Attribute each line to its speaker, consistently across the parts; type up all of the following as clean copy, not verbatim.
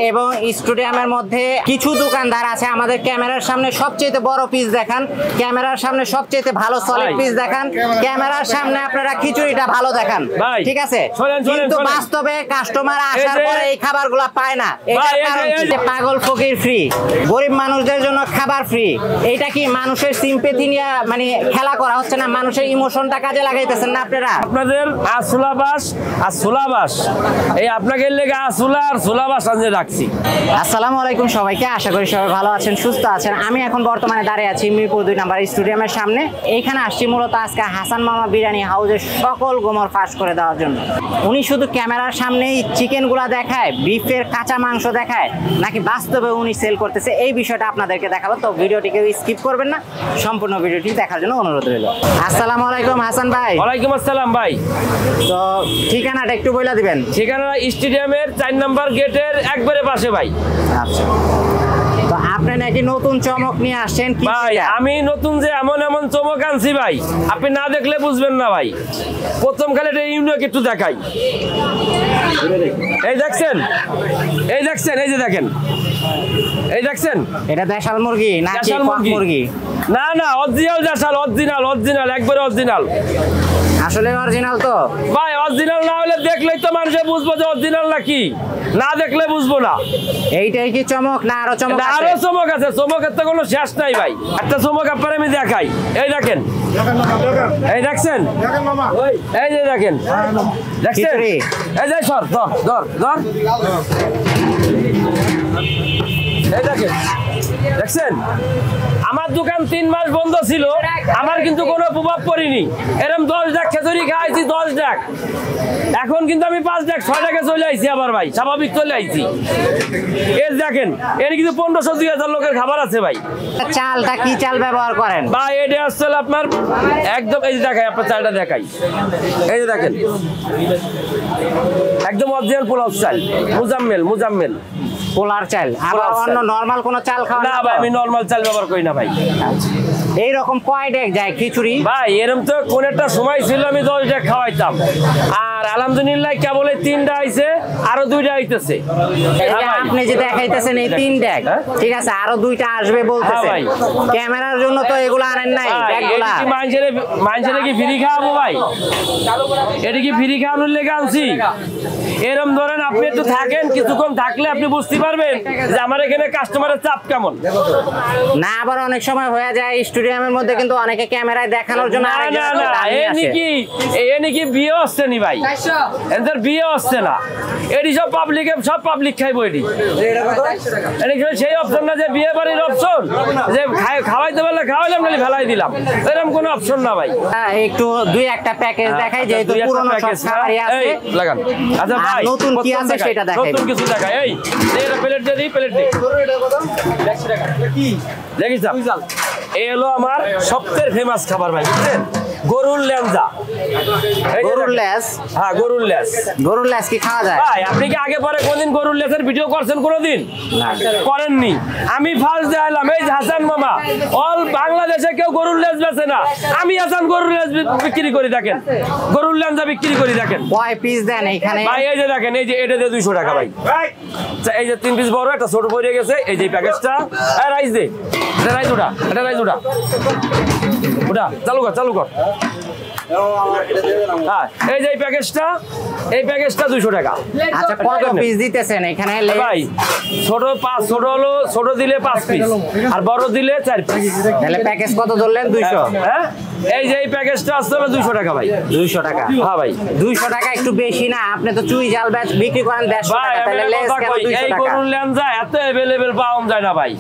Speaker 1: এবং স্টেডিয়ামের মধ্যে কিছু দোকানদার আছে আমাদের ক্যামেরার সামনে সবচেয়ে বড় পিস দেখান, ক্যামেরার সামনে সবচেয়ে ভালো সলিড পিস দেখান, ক্যামেরার সামনে আপনারা খিচুড়িটা ভালো দেখান, ঠিক আছে? কিন্তু বাস্তবে কাস্টমার আসার পরে এই খাবারগুলো পায় না। এটার কারণ কি? পাগল ফকির ফ্রি, গরিব মানুষদের জন্য খাবার ফ্রি। এইটা কি মানুষের সিম্পেথি নিয়ে মানে খেলা করা হচ্ছে না? মানুষের ইমোশনটা কাজে লাগাইতেছেন না আপনারা?
Speaker 2: আপনাদের আসুলাবাস আর সুলাবাস, এই আপনাকে লেগে আসুলা আর সুলাবাস আনতে রাখছি।
Speaker 1: আসসালামু আলাইকুম সবাইকে, আশা করি সবাই ভালো আছেন, সুস্থ আছেন। আমি এখন বর্তমানে দাঁড়িয়ে আছি মিরপুর 2 নম্বর স্টেডিয়ামের সামনে। এইখানে আসছি মূলত আজকে হাসান মামা বিরিয়ানি হাউসের সকল গোমর ফাঁস করে দেওয়ার জন্য। উনি শুধু ক্যামেরার সামনেই চিকেনগুলা দেখায়, বিফের কাঁচা মাংস দেখায়, নাকি বাস্তবে উনি সেল করতেছে, এই বিষয়টা আপনাদেরকে দেখাবো। তো ভিডিওটিকে স্কিপ করবেন না, সম্পূর্ণ ভিডিওটি দেখার জন্য অনুরোধ রইল। আসসালামু আলাইকুম হাসান ভাই।
Speaker 2: ওয়ালাইকুম আসসালাম ভাই।
Speaker 1: তো ঠিকানাটা একটু বলে দিবেন।
Speaker 2: ঠিকানা স্টেডিয়ামের 4 নম্বর গেটের একবারে পাশে ভাই।
Speaker 1: আচ্ছা, তো আপনি নাকি নতুন চমক নিয়ে আসছেন? কি
Speaker 2: ভাই আমি নতুন যে এমন এমন চমক আনছি ভাই, আপনি না দেখলে বুঝবেন না ভাই। প্রথম খালি এটা ইউনিক একটু দেখাই। এই দেখছেন, এই দেখছেন, এই যে দেখেন, এই দেখছেন,
Speaker 1: এটা দেশাল মুরগি নাকি কক মুরগি?
Speaker 2: না না, অরিজিনাল দেশাল, অরিজিনাল অরিজিনাল একবারে অরিজিনাল।
Speaker 1: আসলে অরিজিনাল তো
Speaker 2: ভাই, অরিজিনাল না হলে দেখলেই তো মানুষে বুঝবো যে অরিজিনাল নাকি, না দেখলে বুঝবো না।
Speaker 1: এইটাই কি চমক না আরো চমক আছে?
Speaker 2: আরো চমক আছে, চমকের তো কোনো শেষ নাই ভাই। একটা চমক আপনার আমি দেখাই। এই দেখেন, এই দেখছেন, এই যে দেখেন, দেখছেন, এই যে সর ধর ধর ধর, এই দেখেন, দেখছেন। আমার দোকান 3 মাস বন্ধ ছিল, আমার কিন্তু কোনো প্রভাব পড়েনি। এরকম 10 ডাক খেজুরি খাইছি, 10 ডাক। এখন কিন্তু আমি 5 ডাক 6 টাকা চলে আইছি আবার ভাই, স্বাভাবিক চলে আইছি। এর দেখেন, এর কিন্তু 1500-2000 লোকের খাবার আছে ভাই।
Speaker 1: চালটা কি চাল ব্যবহার করেন
Speaker 2: ভাই? এটা আসলে আপনার একদম, এই যে দেখাই, আপনার চালটা দেখাই, এই যে দেখেন, একদম অরিজিনাল পোলাও চাল, মুজাম্মেল, মুজাম্মেল
Speaker 1: পোলার চাল। আবার অন্য নরমাল কোন চাল খাওয়া
Speaker 2: না ভাই? আমি নরমাল চাল ব্যবহার করি না ভাই।
Speaker 1: এইরকম কয় ডেক যায় খিচুড়ি
Speaker 2: ভাই? এরকম তো কোন একটা সময় ছিল আমি 10 ডেক খাওয়াইতাম, আর আলহামদুলিল্লাহ কেবল 3টা আইছে, আরো 2টা আইতেছে।
Speaker 1: আপনি যে দেখাইতেছেন এই 3 ডেক, ঠিক আছে, আরো 2টা আসবে বলতেছে। ক্যামেরার জন্য তো এগুলো আনেন নাই ডেকগুলা?
Speaker 2: মানুষের কি ফ্রি খাওয়াবো ভাই? এটা কি ফ্রি খাওয়ানোর লেগে আনছি? এরকম ধরেন আপনি একটু থাকেন, কিছুক্ষণ থাকলে আপনি বুঝতে পারবেন যে আমার এখানে কাস্টমারের চাপ কেমন।
Speaker 1: না আবার অনেক সময় হয়ে যায় স্টেডিয়ামের মধ্যে কিন্তু অনেকে ক্যামেরায় দেখানোর জন্য
Speaker 2: না না না, এ নাকি বিয়ে হচ্ছে নি ভাই, এদের বিয়ে হচ্ছে না। এটি সব পাবলিক খাইবো। এটি সেই অপশন না যে বিয়ে বাড়ির অপশন, যে খাওয়াইতে পারলে খাওয়াইলাম, নাহলে ফেলাই দিলাম, এরকম কোনো অপশন না ভাই।
Speaker 1: একটু 2-1টা প্যাকেজ দেখাই, যেহেতু পুরনো সব খাবারই আছে।
Speaker 2: লাগান। আচ্ছা ভাই,
Speaker 1: নতুন কি আছে সেটা দেখাই,
Speaker 2: নতুন কিছু দেখাই। এই এটা প্লেট দিয়ে দিই, প্লেট দিই। দেখিস এই হলো আমার সবচেয়ে ফেমাস খাবার ভাই, বুঝলেন? গরুর ল্যাঞ্জা।
Speaker 1: গরুর ল্যাজ?
Speaker 2: হ্যাঁ, গরুর ল্যাজ।
Speaker 1: গরুর ল্যাজ কি খাওয়া যায়
Speaker 2: ভাই? আপনি কি আগে পরে কোনদিন গরুর ল্যাজের ভিডিও করছেন? কোনদিন করেননি। আমি ফার্স্ট দেখালাম, এই হাসান মামা। অল বাংলাদেশে কেউ গরুর ল্যাজ বেচে না, আমি হাসান গরুর ল্যাজ বিক্রি করি। দেখেন, গরুর ল্যাঞ্জা বিক্রি করি। দেখেন
Speaker 1: কয় পিস দেন এইখানে
Speaker 2: ভাই? এই যে দেখেন, এই যে এটা দিয়ে 200 টাকা ভাই। এই যে 3 পিস বড়, একটা ছোট পড়ে গেছে। এই যে প্যাকেজটা, রাইস দে, এটা রাইস ওটা, এটা রাইস ওটা, ওটা চালু কর, চালু কর। হ্যাঁ, এই যে এই প্যাকেজটা 200 টাকা।
Speaker 1: আচ্ছা, কত পিস দিতেছেন এখানে
Speaker 2: ভাই? ছোট হলো, ছোট দিলে 5 পিস, আর বড় দিলে 4 পিস।
Speaker 1: তাহলে প্যাকেজ কত ধরলেন? 200।
Speaker 2: হ্যাঁ, এই যে এই প্যাকেজটা আসলে 200 টাকা ভাই।
Speaker 1: 200 টাকা?
Speaker 2: হ্যাঁ ভাই,
Speaker 1: 200 টাকা একটু বেশি না? আপনি তো চুই জাল বিক্রি করেন 150 টাকা, তাহলে লেস কেন 200
Speaker 2: এই
Speaker 1: টাকা?
Speaker 2: গরুর ল্যাঞ্জা এত अवेलेबल পাওয়া যায় না ভাই,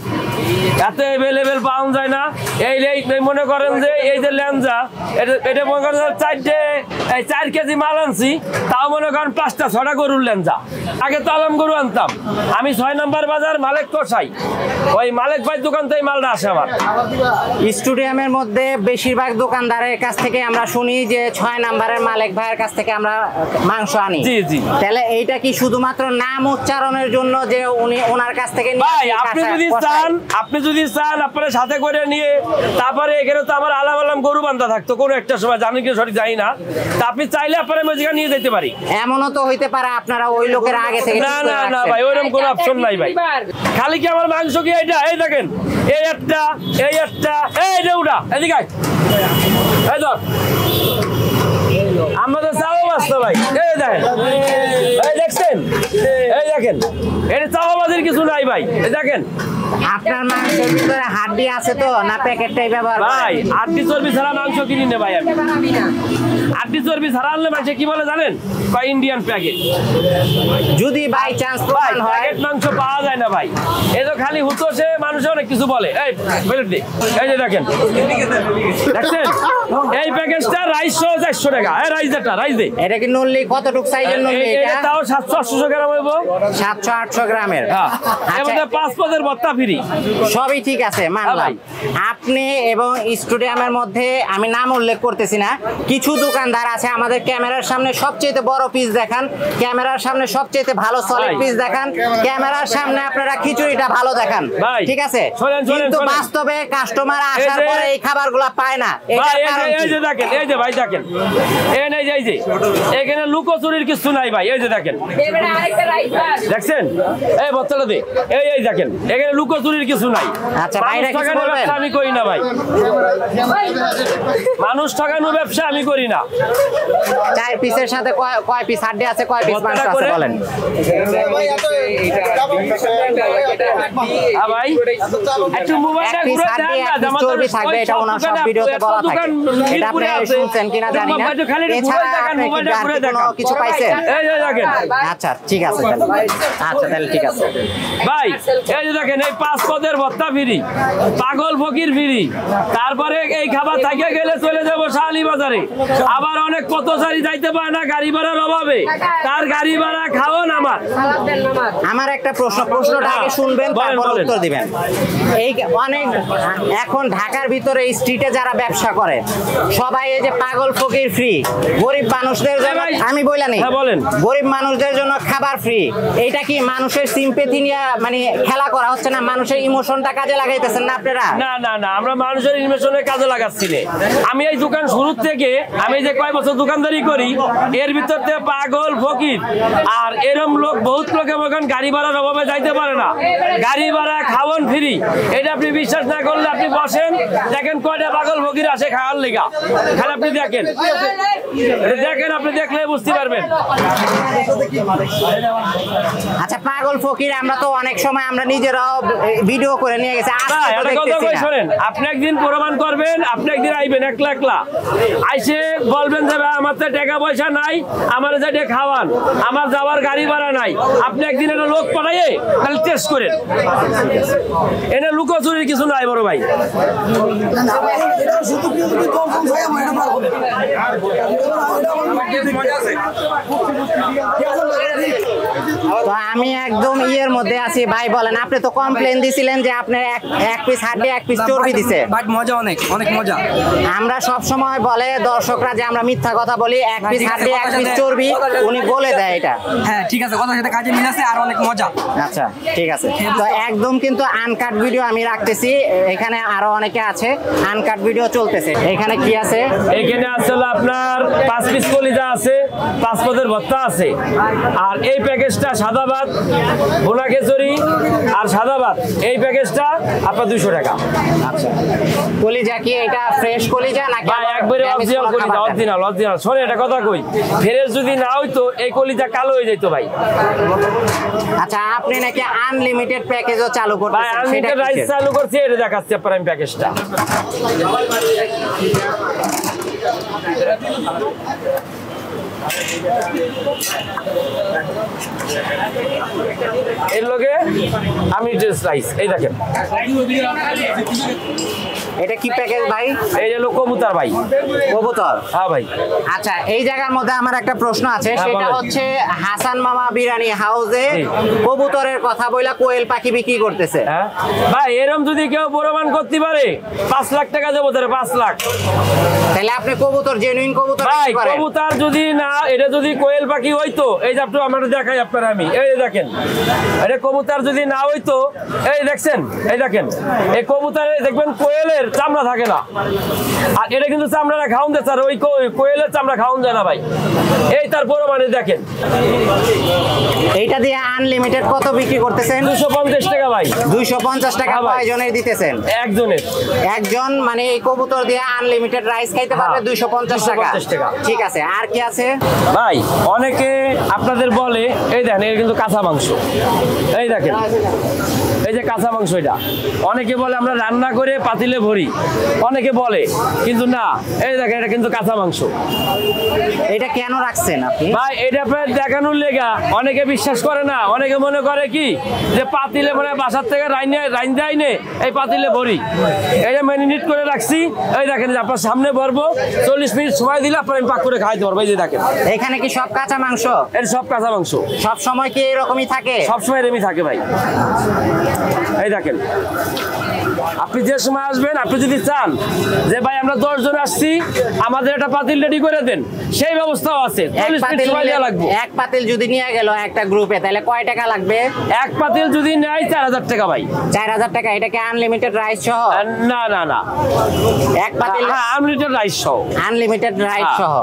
Speaker 2: এত अवेलेबल পাওয়া যায় না। এই মনে করেন যে এই যে ল্যাঞ্জা, এটা মনে করেন 4 কেজি মাল আনছি, তাও মনে করেন 5টা-6টা গরুর ল্যাঞ্জা। আগে তো আলম গরু আনতাম আমি 6 নম্বর বাজার মালিক কষাই, ওই মালিক ভাই দোকান থেকে মালটা আসে আমার।
Speaker 1: স্টেডিয়ামের মধ্যে বেশিরভাগ দোকান দোকানদারের কাছ থেকে আমরা শুনি যে 6 নাম্বারের মালিক ভাইয়ের কাছ থেকে আমরা মাংস আনি।
Speaker 2: জি জি।
Speaker 1: তাহলে এইটা কি শুধুমাত্র নাম উচ্চারণের জন্য যে উনি ওনার কাছ থেকে
Speaker 2: ভাই আপনি যদি চান আপনার সাথে করে নিয়ে তারপরে এখানে তো আমার আলাম গরু বান্ধা থাকতো কোনো একটা সময়, জানি কি সঠিক জানি না, তা আপনি চাইলে আপনার মজিকা নিয়ে যেতে পারি।
Speaker 1: এমনও তো হইতে পারে আপনারা ওই লোকের আগে থেকে
Speaker 2: না না না ভাই, ওইরকম কোনো অপশন নাই ভাই। খালি কি আমার মাংস কি এইটা, এই দেখেন এই একটা এই দেউটা এদিকে এই ধর আমাদের চাওয়াবাজ তো ভাই, এই দেখেন এই দেখছেন, এই দেখেন এটা চাওয়াবাজের কিছু নাই ভাই, এই দেখেন।
Speaker 1: আপনার মাংসের ভিতরে হাড্ডি আছে তো না প্যাকেটটাই ব্যবহার করেন?
Speaker 2: ভাই হাড্ডি চর্বি ছাড়া মাংস কিনি না ভাই আমি। হাড্ডি চর্বি ছাড়া আনলে মাংস কি বলে জানেন? ভাই ইন্ডিয়ান প্যাকেট।
Speaker 1: যদি বাই চান্স প্রমাণ হয়
Speaker 2: প্যাকেট মাংস পাওয়া যায় না ভাই, এই তো খালি হুতোষে মানুষে অনেক কিছু বলে। এই বেলেট দি, এই যে দেখেন দেখছেন এই প্যাকেজটা রাইস 400 টাকা। এই রাইস দে,
Speaker 1: এটা কি নল্লি কতটুক সাইজের নল্লি?
Speaker 2: এটা তাও 700-800 গ্রাম হইব।
Speaker 1: 700-800 গ্রামের।
Speaker 2: হ্যাঁ, এর মধ্যে 5 পদের ভর্তা ফ্রি।
Speaker 1: সবই ঠিক আছে, মানলাম। আপনি এবং স্টুডিয়ামের মধ্যে আমি নাম উল্লেখ করতেছি না, কিছু দোকানদার আছে আমাদের ক্যামেরার সামনে সবচেয়ে বড় পিস দেখান, ক্যামেরার সামনে সবচেয়ে ভালো সলিড পিস দেখান, ক্যামেরার সামনে আপনারা খিচুড়িটা ভালো দেখান, ঠিক আছে? কিন্তু বাস্তবে কাস্টমার আসার পরে এই খাবারগুলো পায় না।
Speaker 2: এই যে দেখেন, এই যে ভাই দেখেন, এই যে এখানে লুকোচুরির কিছু নাই ভাই, এই যে দেখেন দেখছেন, এই বত্তাটা দে, এই দেখেন এখানে লুকোচুরির কিছু নাই।
Speaker 1: আচ্ছা বাইরে কিছু বলবেন?
Speaker 2: আমি করি না ভাই, মানুষ ঠকানো ব্যবসা আমি করি না।
Speaker 1: 4 পিসের সাথে কয় পিস হাড্ডি আছে, কয় পিস মাংস আছে বলেন?
Speaker 2: ভাই একটু মোবাইলটা ঘুরে দেন না,
Speaker 1: চর্বি থাকবে, এটা ওনার সব ভিডিওতে বলা থাকে। এটা আপনি শুনছেন কিনা জানি না। এছাড়া আপনি কিছু পাইছেন?
Speaker 2: এই যে দেখেন।
Speaker 1: আচ্ছা ঠিক আছে, আচ্ছা তাহলে ঠিক আছে
Speaker 2: ভাই। এই যে দেখেন এই 5 পদের ভর্তা ফ্রি, পাগল ফকির ফ্রি, তারপরে এই খাবার থাকে গেলে চলে যাবো শালি বাজারে, আবার অনেক পথচারী যাইতে পারে না গাড়ি ভাড়ার অভাবে, তার গাড়ি ভাড়া খাওয়ান আমার
Speaker 1: একটা প্রশ্নটা আগে শুনবেন, তারপর উত্তর দিবেন। এই অনেক এখন ঢাকার ভিতরে স্ট্রিটে যারা ব্যবসা করে সবাই এই যে পাগল ফকির ফ্রি, গরিব মানুষদের জন্য আমি বইলা নেই, গরিব মানুষদের জন্য খাবার ফ্রি, এইটা কি মানুষের সিম্পেথি নিয়ে মানে খেলা করা হচ্ছে না? মানুষের ইমোশনটা কাজে লাগাইতেছেন না আপনারা?
Speaker 2: না না না, আমরা মানুষের ইমোশনে কাজে লাগাচ্ছি না। আমি এই দোকান শুরু থেকে, আমি যে কয় বছর দোকানদারি করি, এর ভিতর থেকে পাগল ফকির আর এরম লোক বহুত লোক এখন গাড়ি ভাড়ার অভাবে যাইতে পারে না, গাড়ি ভাড়া খাওয়ান ফ্রি। এটা আপনি বিশ্বাস না করলে আপনি বসেন দেখেন কয়টা পাগল ফকির আসে খাওয়ার লেগা, খালি আপনি দেখেন, আপনি দেখলে বুঝতে পারবেন।
Speaker 1: আচ্ছা পাগল ফকির আমরা তো অনেক সময় আমরা নিজেরাও ভিডিও করে নিয়ে গেছি।
Speaker 2: শোনেন, আপনি একদিন প্রমাণ করবেন, আপনি একদিন আইবেন একলা আইসে বলবেন যে ভাই আমার তো টাকা পয়সা নাই, আমার যে খাওয়ান, আমার যাওয়ার গাড়ি ভাড়া নাই, আপনি একদিন একটা লোক পাঠাইয়ে খালি টেস্ট করেন। এটা লুকোচুরির কিছু নাই বড় ভাই।
Speaker 1: তো আমি একদম ইয়ের মধ্যে আছি ভাই, বলেন আপনি তো কমপ্লেন দিছিলেন যে আপনি এক পিস হাড্ডি 1 পিস চর্বি দিছে।
Speaker 3: বাট মজা অনেক মজা।
Speaker 1: আমরা সব সময় বলে দর্শকরা যে আমরা মিথ্যা কথা বলি, 1 পিস হাড্ডি 1 পিস চর্বি, উনি বলে দেয় এটা।
Speaker 3: হ্যাঁ ঠিক আছে, কথার সাথে কাজে মিল আছে আর অনেক মজা।
Speaker 1: আচ্ছা ঠিক আছে, তো একদম কিন্তু আনকাট ভিডিও আমি রাখতেছি, এখানে আরো অনেকে আছে, আনকাট ভিডিও চলতেছে। এখানে কি আছে?
Speaker 2: এখানে আসলে আপনার 5 পিস কলিজা আছে, 5 পদের ভর্তা আছে, আর এই প্যাকেজটা সাদা ভাত, ভুনা খিচুড়ি আর সাদা ভাত, এই প্যাকেজটা আপনার 200 টাকা।
Speaker 1: আচ্ছা কলিজা কি এটা ফ্রেশ কলিজা নাকি
Speaker 2: একবারে অরিজিনাল কলিজা? অরিজিনাল। শোনে এটা কথা কই, ফ্রেশ যদি না হইতো এই কলিজা কালো হয়ে যেত ভাই।
Speaker 1: আচ্ছা আপনি নাকি আনলিমিটেড প্যাকেজও চালু করতেছেন?
Speaker 2: ভাই আনলিমিটেড রাইস চালু করছি, এটা দেখাচ্ছি আপনার আমি প্যাকেজটা। এর লগে আমি রাইস, এই দেখেন
Speaker 1: এটা কি প্যাকেজ ভাই?
Speaker 2: এই যে কবুতর ভাই।
Speaker 1: কবুতর?
Speaker 2: হ্যাঁ ভাই।
Speaker 1: আচ্ছা এই জায়গার মধ্যে আমার একটা প্রশ্ন আছে, সেটা হচ্ছে হাসান মামা বিরিয়ানি হাউসে কবুতরের কথা বইলা কোয়েল পাখি বিক্রি করতেছে।
Speaker 2: হ্যাঁ ভাই, এরকম যদি কেউ প্রমাণ করতে পারে 5 লাখ টাকা দেবো, 5 লাখ।
Speaker 1: তাহলে আপনি কবুতর জেনুইন কবুতর
Speaker 2: ভাই
Speaker 1: বিক্রি করেন।
Speaker 2: কবুতর যদি না, এটা যদি কোয়েল পাখি হইতো, এই যে আপনি আমরা দেখাই আপনার, আমি এই যে দেখেন, এটা কবুতর যদি না হইতো, এই দেখছেন, এই দেখেন, এই কবুতরে দেখবেন কোয়েলের চামড়া থাকে না, আর এটা কিন্তু চামড়াটা খাওয়ান দেয় স্যার, ওই কোয়েলের চামড়া খাওয়ান যায় না ভাই, এই তারপরে মানে দেখেন।
Speaker 1: এইটা দিয়ে আনলিমিটেড কত বিক্রি করতেছেন?
Speaker 2: 250 টাকা ভাই।
Speaker 1: 250 টাকা
Speaker 2: হ্যাঁ ভাই।
Speaker 1: কয়জনের দিতেছেন?
Speaker 2: একজনের।
Speaker 1: একজন মানে এই কবুতর দিয়ে আনলিমিটেড রাইস খাইতে পারবে 250 টাকা।
Speaker 2: 250 টাকা।
Speaker 1: ঠিক আছে, আর কি আছে?
Speaker 2: ভাই অনেকে আপনাদের বলে, এই দেখেন এটা কিন্তু কাঁচা মাংস, এই দেখেন, এই যে কাঁচা মাংস, এটা অনেকে বলে আমরা রান্না করে পাতিলে ভরি, অনেকে বলে, কিন্তু না, এই দেখেন এটা কিন্তু কাঁচা মাংস।
Speaker 1: এটা কেন রাখছেন আপনি?
Speaker 2: ভাই এটা আপনার দেখানোর লেগা, অনেকে বিশ্বাস করে না, অনেকে মনে করে কি যে পাতিলে মানে বাসার থেকে রাইন দেয় নে, এই পাতিলে ভরি, এই যে ম্যারিনেট করে রাখছি, এই দেখেন যে আপনার সামনে ভরবো, 40 মিনিট সময় দিলে আপনার আমি পাক করে খাইতে পারবো, এই যে দেখেন
Speaker 1: এখানে কি সব কাঁচা মাংস?
Speaker 2: এটা সব কাঁচা মাংস।
Speaker 1: সব সময় কি এরকমই থাকে?
Speaker 2: সবসময় এরকমই থাকে ভাই, এই দেখেন। আপনি যে সময় আসবেন, আপনি যদি চান যে ভাই আমরা 10 জন আসছি, আমাদের একটা পাতিল রেডি করে দেন, সেই ব্যবস্থাও আছে। 40 মিনিট সময় দেওয়া লাগবে।
Speaker 1: এক পাতিল যদি নিয়ে গেল একটা গ্রুপে, তাহলে কয় টাকা লাগবে?
Speaker 2: এক পাতিল যদি নেয় 4000 টাকা ভাই।
Speaker 1: 4000 টাকা। এটা কি আনলিমিটেড রাইস সহ?
Speaker 2: না না না,
Speaker 1: এক পাতিল
Speaker 2: আনলিমিটেড রাইস সহ।
Speaker 1: আনলিমিটেড রাইস সহ।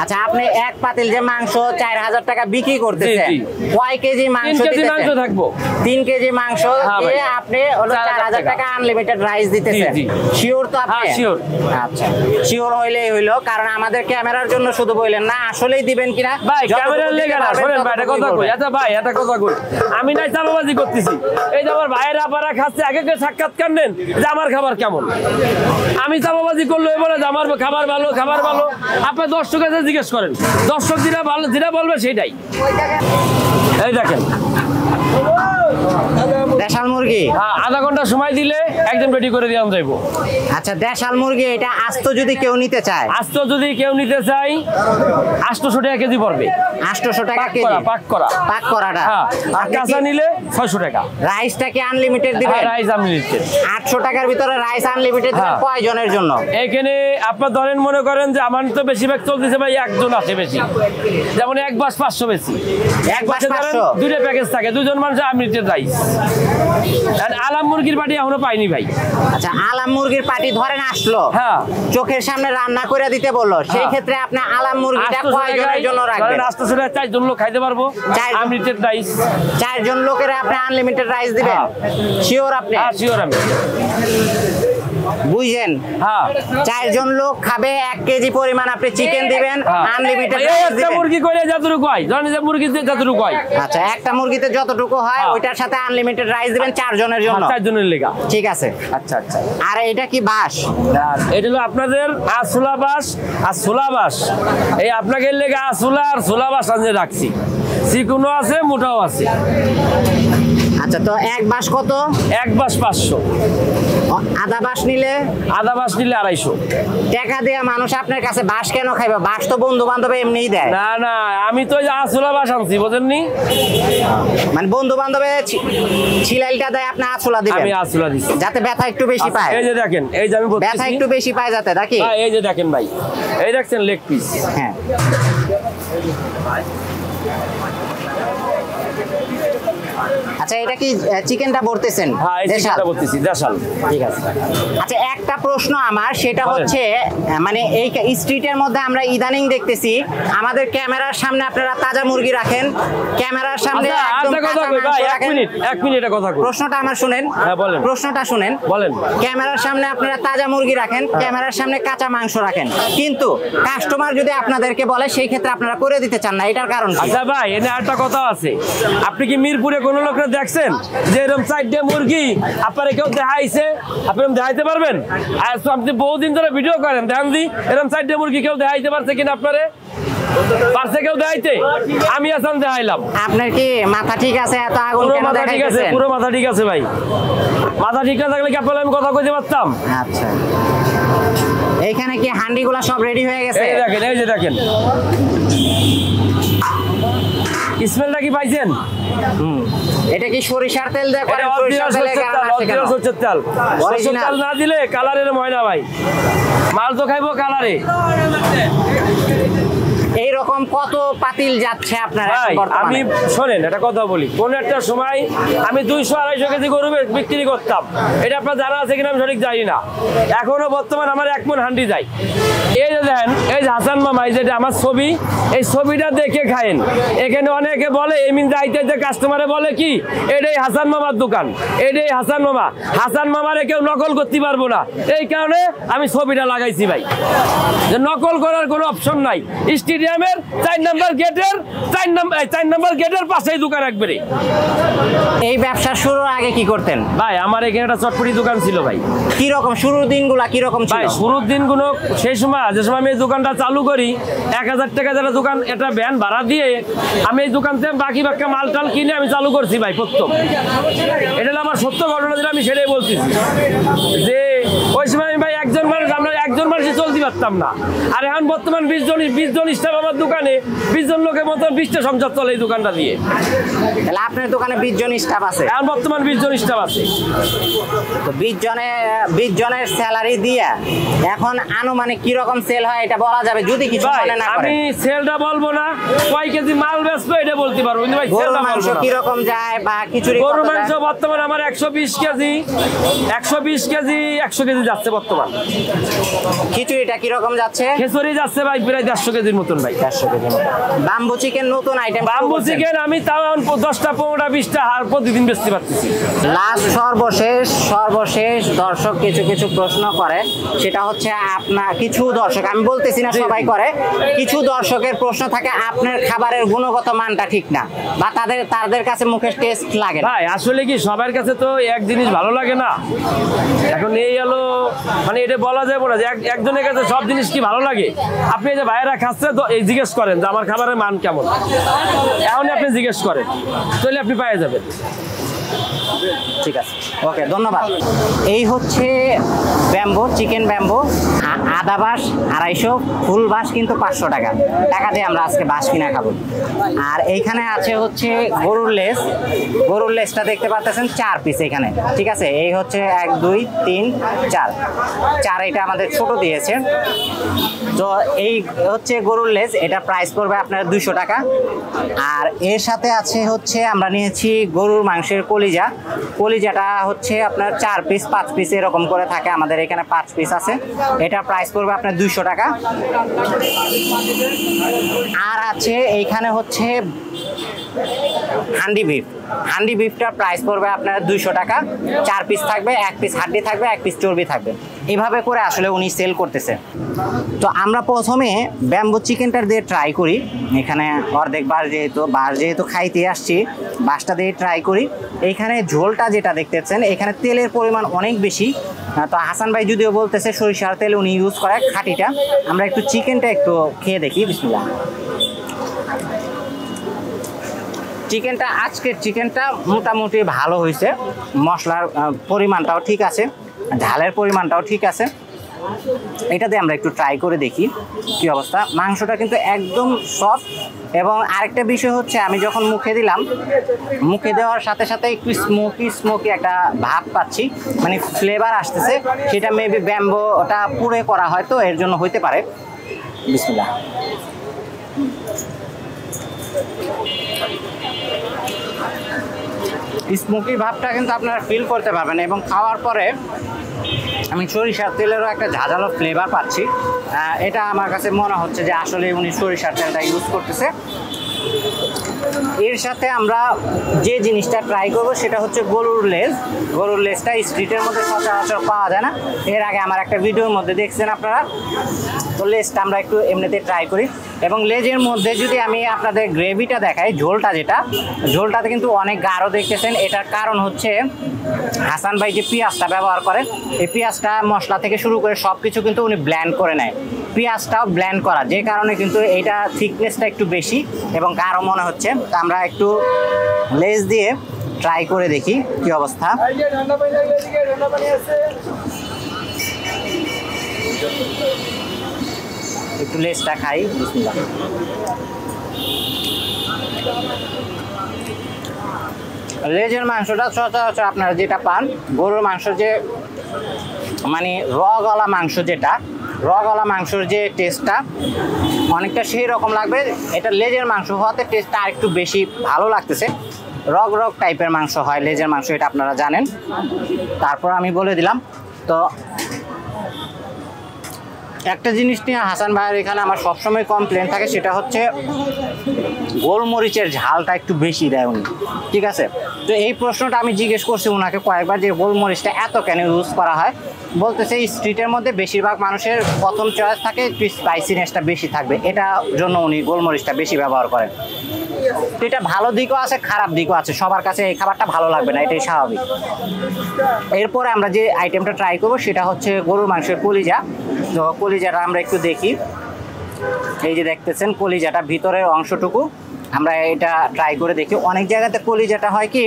Speaker 1: আচ্ছা, আপনি এক পাতিল যে মাংস 4000 টাকা বিক্রি করতেছেন, কয় কেজি মাংস
Speaker 2: 3 কেজি
Speaker 1: দিতেছেন?
Speaker 2: মাংস থাকবো।
Speaker 1: 3 কেজি মাংস
Speaker 2: হ্যাঁ ভাই।
Speaker 1: দিয়ে আপনি হলো 4000 টাকা আনলিমিটেড রাইস দিতেছেন।
Speaker 2: জি, জি।
Speaker 1: শিওর তো আপনি?
Speaker 2: হ্যাঁ, শিওর।
Speaker 1: আচ্ছা, শিওর হইলেই হইলো, কারণ আমাদের ক্যামেরার জন্য শুধু বললেন না, আসলেই দিবেন কিনা?
Speaker 2: ভাই
Speaker 1: যতটুকু
Speaker 2: ক্যামেরার
Speaker 1: দিতে
Speaker 2: লেগে না,
Speaker 1: পারবেন
Speaker 2: শোনেন ভাই একটা
Speaker 1: ততটুকুই
Speaker 2: কথা কই,
Speaker 1: বলবেন।
Speaker 2: আচ্ছা ভাই একটা কথা কই, আমি নাই চাপাবাজি করতেছি, এই যে আমার ভাইয়েরা আপারা খাচ্ছে, আগে কে সাক্ষাৎকার নেন যে আমার খাবার কেমন, আমি চাপাবাজি করলে বলে যে আমার খাবার ভালো, খাবার ভালো, আপনি দর্শকের কাছে জিজ্ঞেস করেন, দর্শক যেটা ভালো যেটা বলবে সেটাই। এই দেখেন
Speaker 1: দেশাল মুরগি।
Speaker 2: আধা ঘন্টা সময় দিলে একদম রেডি করে দিয়ে যাইবো।
Speaker 1: আচ্ছা, দেশাল মুরগি এটা আস্ত যদি কেউ নিতে চায়,
Speaker 2: আস্ত যদি কেউ নিতে চাই 800 টাকা কেজি পড়বে।
Speaker 1: 800 টাকা
Speaker 2: পাক
Speaker 1: কেজি।
Speaker 2: করা, পাক করা।
Speaker 1: পাক করাটা।
Speaker 2: হ্যাঁ, আর
Speaker 1: আপনি
Speaker 2: কাঁচা
Speaker 1: কি
Speaker 2: নিলে 600 টাকা।
Speaker 1: রাইসটা কি আনলিমিটেড দিবেন?
Speaker 2: Rice unlimited.
Speaker 1: 800 টাকার ভিতরে রাইস আনলিমিটেড দিবেন
Speaker 2: হ্যাঁ।
Speaker 1: কয়জনের জন্য?
Speaker 2: এখানে আপনার ধরেন মনে করেন যে আমার তো বেশিরভাগ চলতেছে ভাই, একজন আছে বেশি, যেমন এক বাস 500 বেশি,
Speaker 1: এক বাস
Speaker 2: বাসে ধরেন
Speaker 1: 500?
Speaker 2: 2টা প্যাকেজ থাকে, 2 জন মানুষ আনলিমিটেড রাইস। আর আলাম মুরগির বাটি এখনো পাইনি ভাই।
Speaker 1: আচ্ছা, আলাম মুরগির পাটি ধরেন আসলো,
Speaker 2: হ্যাঁ,
Speaker 1: চোখের সামনে রান্না করে দিতে বললো, সেই
Speaker 2: হ্যাঁ।
Speaker 1: ক্ষেত্রে আপনি আলাম মুরগিটা
Speaker 2: 800
Speaker 1: কয়জনের জন্য
Speaker 2: টাকায়
Speaker 1: রাখবেন?
Speaker 2: ধরেন 800 টাকায় 4 জন লোক খাইতে পারবো,
Speaker 1: 4 জন।
Speaker 2: Unlimited rice.
Speaker 1: 4 জন লোকের আপনি আনলিমিটেড রাইস দিবেন?
Speaker 2: হ্যাঁ।
Speaker 1: শিওর আপনি?
Speaker 2: হ্যাঁ, শিওর আমি।
Speaker 1: বুঝছেন?
Speaker 2: হ্যাঁ,
Speaker 1: 4 জন লোক খাবে, 1 কেজি পরিমাণ আপনি চিকেন দিবেন, আনলিমিটেড
Speaker 2: এই
Speaker 1: রাইস
Speaker 2: একটা
Speaker 1: দিবেন।
Speaker 2: মুরগি করে যতটুকু হয়, ধরেন যে মুরগিতে যতটুকু হয়,
Speaker 1: আচ্ছা, একটা মুরগিতে যতটুকু হয়
Speaker 2: হ্যাঁ।
Speaker 1: ওইটার সাথে আনলিমিটেড রাইস দিবেন 4 জনের জন্য।
Speaker 2: 4 জনের লেগা।
Speaker 1: ঠিক আছে।
Speaker 2: আচ্ছা আচ্ছা।
Speaker 1: আর এটা কি বাস?
Speaker 2: এটা হলো আপনাদের আসুলা বাস আর সোলা বাস, এই আপনাকে লেগে আসুলা আর সোলা বাস আনতে রাখছি, চিকুনও আছে, মোটাও আছে।
Speaker 1: আচ্ছা, তো এক বাস কত?
Speaker 2: এক বাস 500,
Speaker 1: আধা বাস নিলে?
Speaker 2: আধা বাস নিলে 250।
Speaker 1: টাকা দিয়ে মানুষ আপনার কাছে বাস কেন খাইবে? বাস তো বন্ধু বান্ধব এমনিই দেয়।
Speaker 2: না না, আমি তো আসুলা বাস আনছি, বুঝেননি?
Speaker 1: মানে বন্ধু বান্ধবে ছিলাইলটা দেয়, আপনি আছুলা দিবেন?
Speaker 2: আমি আসুলা দিচ্ছি
Speaker 1: যাতে ব্যথা একটু বেশি পায়।
Speaker 2: এই যে দেখেন, এই যে আমি
Speaker 1: ব্যথা
Speaker 2: বলতেছি,
Speaker 1: একটু বেশি পায় যাতে, নাকি?
Speaker 2: হ্যাঁ, এই যে দেখেন ভাই, এই দেখছেন লেগ পিস।
Speaker 1: হ্যাঁ। আচ্ছা, এটা কি চিকেনটা ভরতেছেন?
Speaker 2: হ্যাঁ, এই চিকেনটা বলতেছি দেশাল।
Speaker 1: ঠিক আছে। আচ্ছা, একটা প্রশ্ন আমার, সেটা
Speaker 2: বলেন।
Speaker 1: হচ্ছে মানে এই স্ট্রিটের মধ্যে আমরা ইদানিং দেখতেছি আমাদের ক্যামেরার সামনে আপনারা তাজা মুরগি রাখেন, ক্যামেরার সামনে
Speaker 2: আচ্ছা,
Speaker 1: একদম
Speaker 2: একটা কথা
Speaker 1: কাঁচা
Speaker 2: কই
Speaker 1: মাংস
Speaker 2: ভাই, এক
Speaker 1: রাখেন।
Speaker 2: মিনিট একটা কথা কই।
Speaker 1: প্রশ্নটা আমার শুনেন।
Speaker 2: হ্যাঁ, বলেন।
Speaker 1: প্রশ্নটা শুনেন।
Speaker 2: বলেন।
Speaker 1: ক্যামেরার সামনে আপনারা তাজা মুরগি রাখেন, ক্যামেরার সামনে কাঁচা মাংস রাখেন, কিন্তু কাস্টমার যদি আপনাদেরকে বলে সেই ক্ষেত্রে আপনারা করে দিতে চান না, এটার কারণ কি?
Speaker 2: আচ্ছা ভাই, এনে একটা কথা আছে, আপনি কি মিরপুরে কোনো লোকরা দেখছেন যে এরকম 4টে মুরগি আপনারা কেউ দেখাইছে? আপনি দেখাইতে পারবেন? আপনি বহুদিন ধরে ভিডিও করেন, দেখান দি এরকম 4টে মুরগি কেউ দেখাইতে পারছে কিনা? আপনারে পারছে কেউ দেখাইতে? আমি আসাম দেখাইলাম।
Speaker 1: আপনার কি মাথা ঠিক আছে? এত আগুন
Speaker 2: পুরো
Speaker 1: কেন
Speaker 2: মাথা ঠিক আছে,
Speaker 1: দেখাইতেছেন?
Speaker 2: পুরো মাথা ঠিক আছে ভাই। মাথা ঠিক না থাকলে কি আপনার আমি কথা কইতে পারতাম?
Speaker 1: আচ্ছা, এইখানে কি হান্ডিগুলা সব রেডি হয়ে গেছে?
Speaker 2: এই দেখেন, এই যে দেখেন, স্মেলটা কি পাইছেন?
Speaker 1: এটা কি সরিষার তেল দিয়ে করেন?
Speaker 2: অরিজিনাল সরষের তেল। সরষের তেল না দিলে কালারের ময়না ভাই, মাল তো খাইবো কালারে।
Speaker 1: এইরকম কত পাতিল যাচ্ছে আপনার
Speaker 2: আমি শোনেন একটা কথা বলি, কোন একটা সময় আমি 200-250 কেজি গরু বিক্রি করতাম, এটা আপনার জানা আছে কিনা আমি সঠিক জানি না। এখনো বর্তমান আমার 1 মণ হান্ডি যায়। এই যে দেখেন, এই যে হাসান মামা, এই যেটা আমার ছবি, এই ছবিটা দেখে খায়েন। এখানে অনেকে বলে এমিন যাইতে যে কাস্টমারে বলে কি এটাই হাসান মামার দোকান, এটাই হাসান মামা। হাসান মামারে কেউ নকল করতে পারবো না, এই কারণে আমি ছবিটা লাগাইছি ভাই, যে নকল করার কোনো অপশন নাই। স্টেডিয়ামের 4 নম্বর গেটের পাশেই দোকান একবারে।
Speaker 1: এই ব্যবসা শুরুর আগে কি করতেন
Speaker 2: ভাই? আমার এখানে একটা চটপটি দোকান ছিল ভাই।
Speaker 1: কি রকম শুরুর দিনগুলো কি রকম ছিল?
Speaker 2: ভাই শুরুর দিনগুলো সেই সময় যে সময় আমি এই দোকানটা চালু করি, 1000 টাকা যারা দোকান এটা ভ্যান ভাড়া দিয়ে আমি এই দোকান থেকে বাকি মাল টাল কিনে আমি চালু করছি ভাই প্রথম। এটা হলো আমার সত্য ঘটনা, যেটা আমি সেটাই বলতেছি, যে ওই সময় ভাই একজন মানুষই চলতে পারতাম না। আর এখন বর্তমান 20 জন স্টাফ আমার দোকানে, 20 জন লোকের মতো 20টা সংসার চলে এই দোকানটা দিয়ে।
Speaker 1: তাহলে আপনার দোকানে 20 জন স্টাফ আছে?
Speaker 2: এখন বর্তমান 20 জন স্টাফ আছে।
Speaker 1: তো 20 জনের স্যালারি দিয়ে এখন আনুমানিক কি রকম সেল হয় এটা বলা যাবে যদি কিছু মনে না করেন?
Speaker 2: আমি সেলটা বলবো না, কয় কেজি মাল বেচবো এটা বলতে পারবো, কিন্তু ভাই
Speaker 1: গরুর মাংস কি রকম যায় বা খিচুড়ি?
Speaker 2: গরুর মাংস বর্তমানে আমার 120 কেজি 100 কেজি যাচ্ছে বর্তমান।
Speaker 1: খিচুড়িটা কি রকম যাচ্ছে?
Speaker 2: খিচুড়ি যাচ্ছে ভাই প্রায় 150 কেজির মতন ভাই।
Speaker 1: 150 কেজির মতন। বাম্বু চিকেন নতুন আইটেম?
Speaker 2: বাম্বু চিকেন আমি তাও 10টা 15টা 20টা হার প্রতিদিন বেচতে পারতেছি।
Speaker 1: লাস্ট সর্বশেষ দর্শক কিছু প্রশ্ন করে, সেটা হচ্ছে আপনার কিছু দর্শক, আমি বলতেছি না সবাই করে, কিছু দর্শকের প্রশ্ন থাকে আপনার খাবারের গুণগত মানটা ঠিক না বা তাদের কাছে মুখের টেস্ট লাগে না।
Speaker 2: ভাই আসলে কি সবার কাছে তো এক জিনিস ভালো লাগে না। এখন এই হলো মানে এটা বলা যাবে না যে একজনের কাছে সব জিনিস কি ভালো লাগে। আপনি যে ভাইয়েরা খাচ্ছে এই জিজ্ঞেস করেন যে আমার খাবারের মান কেমন, এখনই আপনি জিজ্ঞেস করেন, তাহলে আপনি পেয়ে যাবেন।
Speaker 1: ঠিক আছে, ওকে, ধন্যবাদ। এই হচ্ছে ব্যাম্বো, চিকেন ব্যাম্বো, আদা বাঁশ 250, ফুল বাঁশ কিন্তু 500 টাকা দিয়ে আমরা আজকে বাঁশ কিনা খাবো। আর এইখানে আছে হচ্ছে গরুর লেসটা দেখতে পাচ্ছেন 4 পিস এখানে, ঠিক আছে। এই হচ্ছে 1 2 3 4, এটা আমাদের ছোট দিয়েছে। তো এই হচ্ছে গরুর লেস, এটা প্রাইস পড়বে আপনার 200 টাকা। আর এর সাথে আছে হচ্ছে আমরা নিয়েছি গরুর মাংসের কলিজাটা হচ্ছে আপনার 4 পিস 5 পিস এরকম করে থাকে, আমাদের এখানে 5 পিস আছে। এটা প্রাইস পড়বে আপনার 200 টাকা। আর আছে এইখানে হচ্ছে হান্ডি বিফটার প্রাইস পড়বে আপনার 200 টাকা। 4 পিস থাকবে, 1 পিস হাড্ডি থাকবে, 1 পিস চর্বি থাকবে। এইভাবে করে আসলে উনি সেল করতেছে। তো আমরা প্রথমে ব্যাম্বু চিকেনটা দিয়ে ট্রাই করি। এখানে অর্ধেক বাঁশ যেহেতু খাইতে আসছি, বাঁশটা দিয়ে ট্রাই করি। এইখানে ঝোলটা যেটা দেখতেছেন, এখানে তেলের পরিমাণ অনেক বেশি। তো হাসান ভাই যদিও বলতেছে সরিষার তেল উনি ইউজ করে খাঁটিটা। আমরা একটু চিকেনটা একটু খেয়ে দেখি। বিসমিল্লাহ। আজকের চিকেনটা মোটামুটি ভালো হয়েছে, মশলার পরিমাণটাও ঠিক আছে, ঝালের পরিমাণটাও ঠিক আছে। এটা দিয়ে আমরা একটু ট্রাই করে দেখি কি অবস্থা। মাংসটা কিন্তু একদম সফট, এবং আরেকটা বিষয় হচ্ছে আমি যখন মুখে দেওয়ার সাথে সাথে একটু স্মোকি একটা ভাব পাচ্ছি, মানে ফ্লেভার আসতেছে। সেটা মেবি ব্যাম্বোটা পুড়ে করা হয়, তো এর জন্য হইতে পারে। বিসমিল্লাহ। স্মোকি ভাবটা কিন্তু আপনারা ফিল করতে পারবেন, এবং খাওয়ার পরে আমি সরিষার তেলেরও একটা ঝাঁঝালো ফ্লেভার পাচ্ছি। এটা আমার কাছে মনে হচ্ছে যে আসলে উনি সরিষার তেলটা ইউজ করতেছে। এর সাথে আমরা যে জিনিসটা ট্রাই করব সেটা হচ্ছে গরুর লেজটা স্ট্রিটের মধ্যে সচরাচর পাওয়া যায় না। এর আগে আমার একটা ভিডিওর মধ্যে দেখছেন আপনারা। তো লেজটা আমরা একটু এমনিতে ট্রাই করি, এবং লেজের মধ্যে যদি আমি আপনাদের গ্রেভিটা দেখাই, ঝোলটাতে কিন্তু অনেক গাঢ় দেখতেছেন। এটার কারণ হচ্ছে হাসান ভাই যে পেঁয়াজটা ব্যবহার করেন, এই পেঁয়াজটা মশলা থেকে শুরু করে সব কিছু কিন্তু উনি ব্লেন্ড করে নেয়। পেঁয়াজটাও ব্লেন্ড করা, যে কারণে কিন্তু এইটা থিকনেসটা একটু বেশি এবং গাঢ় মনে হচ্ছে। আমরা একটু লেজ দিয়ে ট্রাই করে দেখি কি অবস্থা। একটু লেজটা খাই। বিসমিল্লাহ। লেজের মাংসটা সচরাচর আপনারা যেটা পান গরুর মাংস যে মানে র গলা মাংস যেটা র গলা মাংসর যে টেস্টটা অনেকটা সেই রকম লাগবে। এটা লেজের মাংস হওয়াতে টেস্টটা আরেকটু বেশি ভালো লাগতেছে। রগ রগ টাইপের মাংস হয় লেজের মাংস, এটা আপনারা জানেন। তারপর আমি বলে দিলাম। তো একটা জিনিস নিয়ে হাসান ভাইয়ের এখানে আমার সবসময় কমপ্লেন থাকে, সেটা হচ্ছে গোলমরিচের ঝালটা একটু বেশি দেয় উনি, ঠিক আছে। তো এই প্রশ্নটা আমি জিজ্ঞেস করছি ওনাকে কয়েকবার যে গোলমরিচটা এত কেন ইউজ করা হয়। বলতেছে এই স্ট্রিটের মধ্যে বেশিরভাগ মানুষের প্রথম চয়েস থাকে একটু স্পাইসিনেসটা বেশি থাকবে, এটার জন্য উনি গোলমরিচটা বেশি ব্যবহার করেন। তো এটা ভালো দিকও আছে খারাপ দিকও আছে, সবার কাছে এই খাবারটা ভালো লাগবে না, এটাই স্বাভাবিক। এরপরে আমরা যে আইটেমটা ট্রাই করবো সেটা হচ্ছে গরুর মাংসের কলিজা। তো কলিজাটা আমরা একটু দেখি। এই যে দেখতেছেন কলিজাটা ভিতরের অংশটুকু, আমরা এটা ট্রাই করে দেখি। অনেক জায়গাতে কলিজাটা হয় কি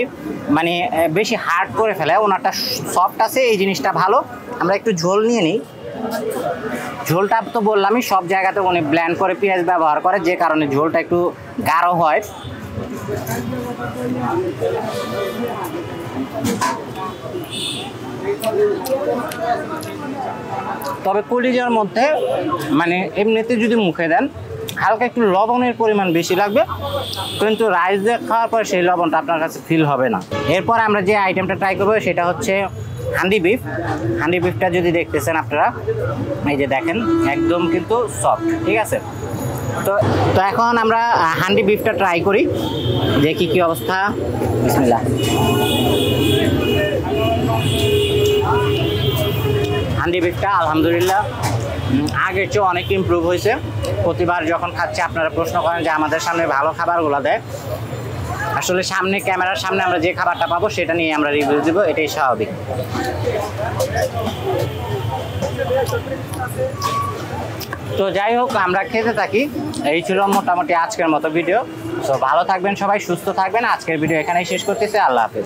Speaker 1: মানে বেশি হার্ড করে ফেলে, ওনারটা সফট আছে, এই জিনিসটা ভালো। আমরা একটু ঝোল নিয়ে নিই। ঝোলটা তো বললামই সব জায়গাতে উনি ব্ল্যান্ড করে পেঁয়াজ ব্যবহার করে, যে কারণে ঝোলটা একটু গাঢ় হয়। তবে কলিজার মধ্যে মানে এমনিতে যদি মুখে দেন হালকা একটু লবণের পরিমাণ বেশি লাগবে, কিন্তু রাইস দিয়ে খাওয়ার পর সেই লবণটা আপনার কাছে ফিল হবে না। এরপর আমরা যে আইটেমটা ট্রাই করবো সেটা হচ্ছে হান্ডি বিফ। হান্ডি বিফটা যদি দেখতেছেন আপনারা, এই যে দেখেন একদম কিন্তু সফট, ঠিক আছে। তো এখন আমরা হান্ডি বিফটা ট্রাই করি, দেখি কি অবস্থা। বিসমিল্লাহ। হান্ডি বিফটা আলহামদুলিল্লাহ আগের চেয়ে অনেক ইমপ্রুভ হয়েছে। প্রতিবার যখন খাচ্ছে আপনারা প্রশ্ন করেন যে আমাদের সামনে ভালো খাবারগুলো দেয়, আসলে সামনে ক্যামেরার সামনে আমরা যে খাবারটা পাবো সেটা নিয়ে আমরা রিভিউ দিব, এটাই স্বাভাবিক। তো যাই হোক আমরা খেতে থাকি। এই ছিল মোটামুটি আজকের মতো ভিডিও। তো ভালো থাকবেন সবাই, সুস্থ থাকবেন। আজকের ভিডিও এখানেই শেষ করতেছি। আল্লাহ হাফেজ।